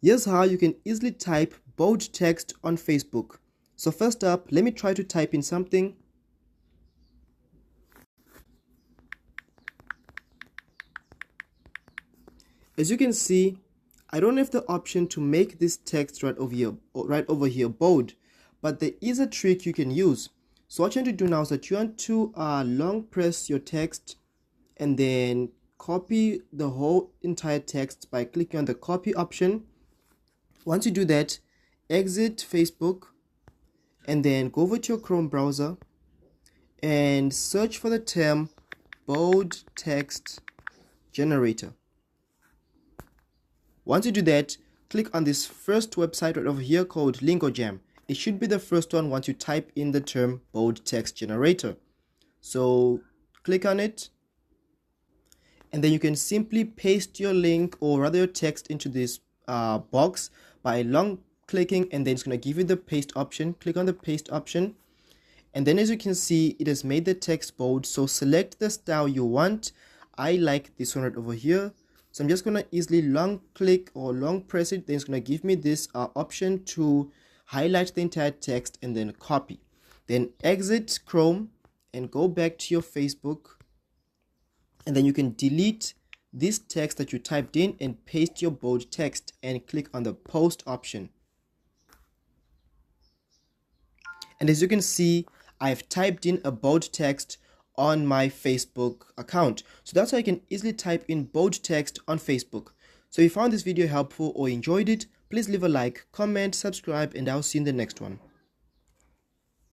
Here's how you can easily type bold text on Facebook. So first up, let me try to type in something. As you can see, I don't have the option to make this text right over here bold, but there is a trick you can use. So what you want to do now is that you want to long press your text and then copy the whole entire text by clicking on the copy option. Once you do that, exit Facebook and then go over to your Chrome browser and search for the term bold text generator. Once you do that, click on this first website right over here called LingoJam. It should be the first one once you type in the term bold text generator. So click on it, and then you can simply paste your link or rather your text into this box by long clicking, and then it's going to give you the paste option. Click on the paste option, and then as you can see, it has made the text bold. So select the style you want. I like this one right over here. So I'm just going to easily long click or long press it. Then it's going to give me this option to highlight the entire text and then copy. Then exit Chrome and go back to your Facebook. And then you can delete this text that you typed in and paste your bold text and click on the post option. And as you can see, I've typed in a bold text on my Facebook account. So that's how you can easily type in bold text on Facebook. So if you found this video helpful or enjoyed it, please leave a like, comment, subscribe, and I'll see you in the next one.